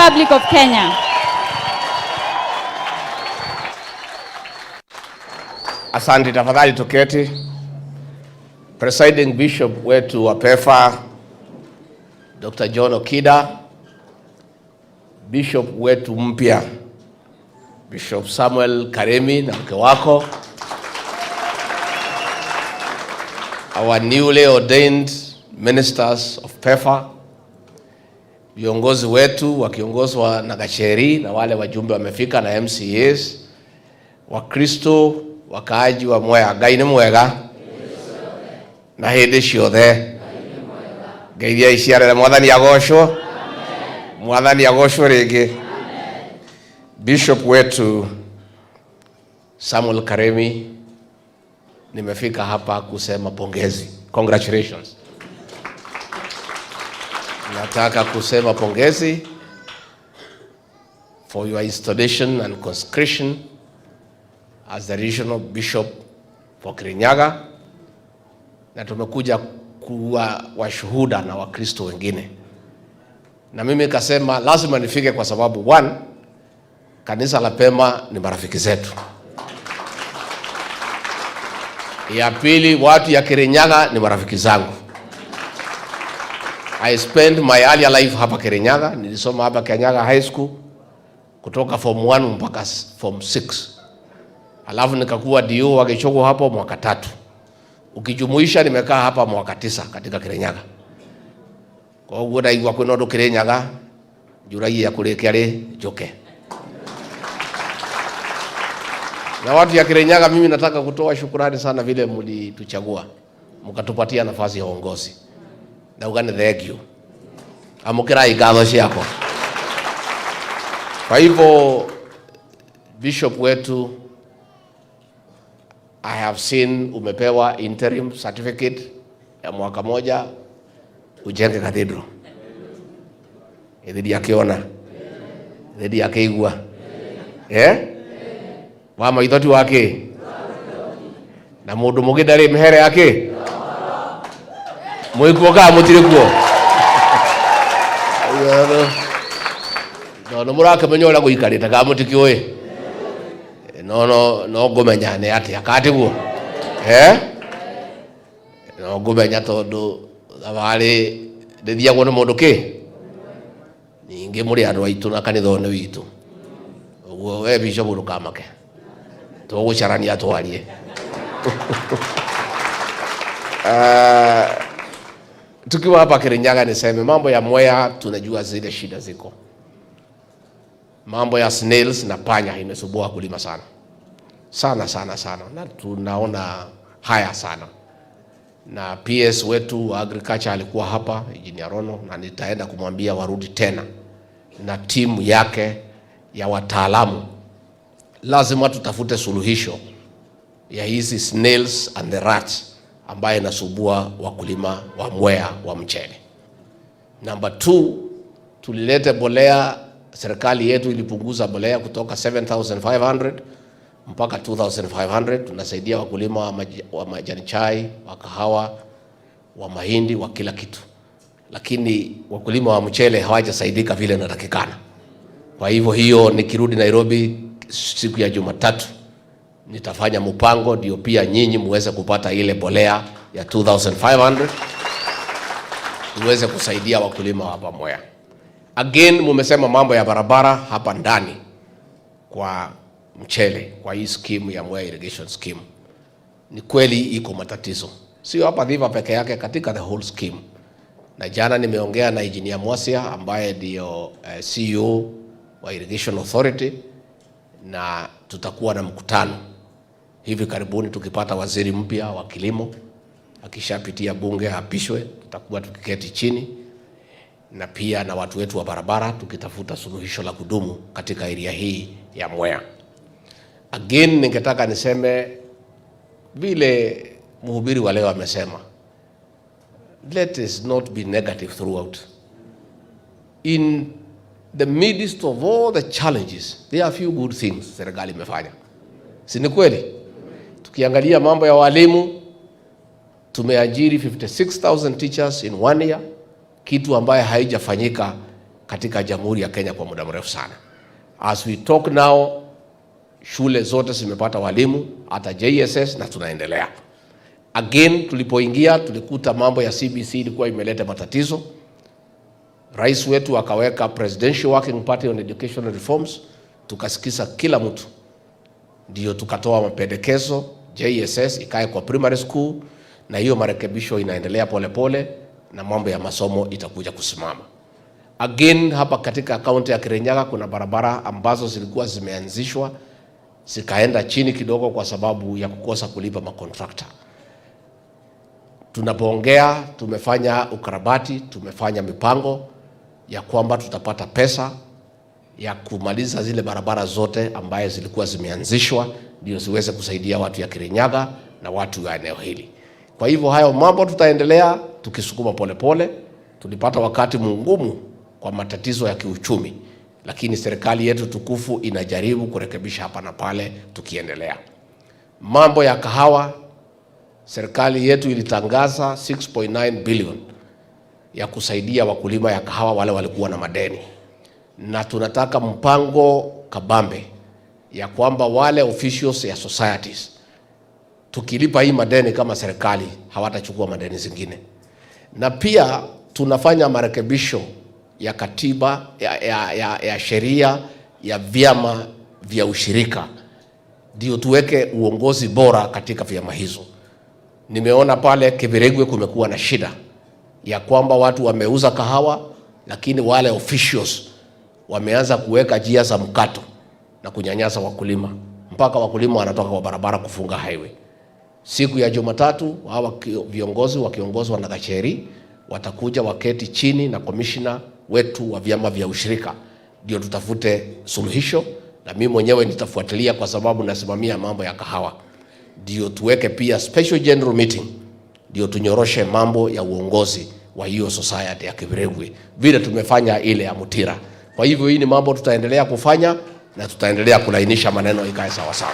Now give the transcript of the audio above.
Republic of Kenya. Asante, tafadhali tuketi. Presiding Bishop wetu wa PEFA Dr. John Okida, Bishop wetu mpya Bishop Samuel Karemi na mke wako, our newly ordained ministers of PEFA, viongozi wetu wakiongozwa na Gacheri na wale wajumbe wamefika na MCAs, Wakristo, wakaaji wa Mwea, Ngai ni mwega na hindi ciothe. Ngai ya iciarere mwathani agocwo. Mwathani agocwo ringi. Bishop wetu Samuel Karemi, nimefika hapa kusema pongezi. Congratulations. Nataka kusema pongezi for your installation and consecration as the regional bishop for Kirinyaga, na tumekuja kuwa washuhuda na Wakristo wengine. Na mimi kasema lazima nifike kwa sababu one, kanisa la Pema ni marafiki zetu. Ya pili, watu ya Kirinyaga ni marafiki zangu. I spent my earlier life hapa Kirinyaga, nilisoma hapa Kirinyaga High School kutoka form 1 mpaka form 6. Alafu nikakuwa DO wa Gichogo hapo mwaka 3. Ukijumuisha nimekaa hapa mwaka 9 katika Kirinyaga. Kwa hiyo ndaigwa kwino ndo Kirinyaga njuragia ya kurekia ri njoke. Na watu ya Kirinyaga, mimi nataka kutoa shukrani sana vile mlituchagua mkatupatia nafasi ya uongozi. Na ugane thank you. Amukira igatho ciako. Kwa hivyo Bishop wetu, I have seen umepewa interim certificate ya mwaka moja ujenge cathedral. Dhidi yakiona, dhidi yakeigua. Mama ithoti wake na mundu mugidari mihere yake mwikuo ka mutire kuo. No murake menyola guikarita ka mutikiwe. No gumenya ne ati akati guo. No gumenya tondu abari ndithia no mundu ki ningi muri andu aitu na kanithone witu. Uguo we bishop rukamake tugucarania twarie. Tukiwa hapa Kirinyaga niseme mambo ya Mwea tunajua zile shida ziko. Mambo ya snails na panya imesumbua kulima sana. Sana. Na tunaona haya sana. Na PS wetu wa agriculture alikuwa hapa, Engineer Rono, na nitaenda kumwambia warudi tena na timu yake ya wataalamu. Lazima tutafute suluhisho ya hizi snails and the rats ambaye inasumbua wakulima wa Mwea wa mchele. Number 2, tulilete bolea. Serikali yetu ilipunguza bolea kutoka 7,500 mpaka 2,500. Tunasaidia wakulima wa majani chai, wa kahawa, wa mahindi, wa kila kitu. Lakini wakulima wa mchele hawajasaidika vile inatakikana. Kwa hivyo hiyo nikirudi Nairobi siku ya Jumatatu nitafanya mpango ndio pia nyinyi muweze kupata ile bolea ya 2,500 uweze kusaidia wakulima hapa Mwea. Again, mumesema mambo ya barabara hapa ndani kwa mchele, kwa hii scheme ya Mwea irrigation scheme. Ni kweli iko matatizo. Sio hapa Dhiva peke yake, katika the whole scheme. Na jana nimeongea na Engineer Mwasia ambaye ndio CEO wa Irrigation Authority, na tutakuwa na mkutano hivi karibuni tukipata waziri mpya wa kilimo akishapitia bunge apishwe, tutakuwa tukiketi chini na pia na watu wetu wa barabara tukitafuta suluhisho la kudumu katika area hii ya Mwea. Again, ningetaka niseme vile mhubiri wa leo amesema, let us not be negative throughout. In the midst of all the challenges, there are a few good things serikali imefanya. Si ni kweli? Tukiangalia mambo ya walimu, tumeajiri 56,000 teachers in 1 year, kitu ambaye haijafanyika katika Jamhuri ya Kenya kwa muda mrefu sana. As we talk now, shule zote zimepata walimu, hata JSS, na tunaendelea. Again, tulipoingia tulikuta mambo ya CBC ilikuwa imeleta matatizo. Rais wetu akaweka Presidential Working Party on Educational Reforms, tukasikiza kila mtu. Ndio tukatoa mapendekezo, JSS ikae kwa primary school, na hiyo marekebisho inaendelea polepole na mambo ya masomo itakuja kusimama. Again, hapa katika kaunti ya Kirinyaga kuna barabara ambazo zilikuwa zimeanzishwa zikaenda chini kidogo kwa sababu ya kukosa kulipa makontrakta. Tunapoongea tumefanya ukarabati, tumefanya mipango ya kwamba tutapata pesa ya kumaliza zile barabara zote ambaye zilikuwa zimeanzishwa ndio ziweze kusaidia watu ya Kirinyaga na watu wa eneo hili. Kwa hivyo hayo mambo tutaendelea tukisukuma polepole. Tulipata wakati mgumu kwa matatizo ya kiuchumi, lakini serikali yetu tukufu inajaribu kurekebisha hapa na pale tukiendelea. Mambo ya kahawa, serikali yetu ilitangaza 6.9 billion ya kusaidia wakulima ya kahawa wale walikuwa na madeni. Na tunataka mpango kabambe ya kwamba wale officials ya societies tukilipa hii madeni kama serikali hawatachukua madeni zingine. Na pia tunafanya marekebisho ya katiba ya sheria ya vyama vya ushirika ndio tuweke uongozi bora katika vyama hizo. Nimeona pale Kibiregwe kumekuwa na shida ya kwamba watu wameuza kahawa, lakini wale officials wameanza kuweka njia za mkato na kunyanyasa wakulima mpaka wakulima wanatoka kwa barabara kufunga highway. Siku ya Jumatatu hawa viongozi wakiongozwa na Gacheri watakuja waketi chini na commissioner wetu wa vyama vya ushirika ndio tutafute suluhisho, na mimi mwenyewe nitafuatilia kwa sababu nasimamia mambo ya kahawa. Ndio tuweke pia special general meeting ndio tunyoroshe mambo ya uongozi wa hiyo society ya Kibiregwe vile tumefanya ile ya Mutira. Kwa hivyo hii ni mambo tutaendelea kufanya na tutaendelea kulainisha maneno ikae sawa sawa.